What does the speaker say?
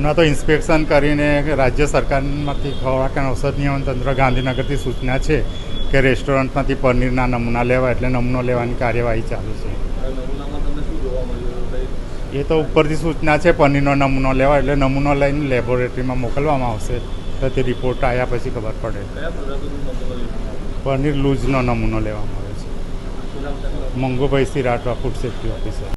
હમણાં તો ઇન્સ્પેક્શન કરીને રાજ્ય સરકારમાંથી ખોરાક અને ઔષધ નિયમન તંત્ર ગાંધીનગરથી સૂચના છે કે રેસ્ટોરન્ટમાંથી પનીરના નમૂના લેવા, એટલે નમૂનો લેવાની કાર્યવાહી ચાલુ છે. એ તો ઉપરથી સૂચના છે પનીરનો નમૂનો લેવા, એટલે નમૂનો લઈને લેબોરેટરીમાં મોકલવામાં આવશે. તો તે રિપોર્ટ આવ્યા પછી ખબર પડે. પનીર લૂઝનો નમૂનો લેવામાં આવે છે. Mangubhai Siratva, food safety officer.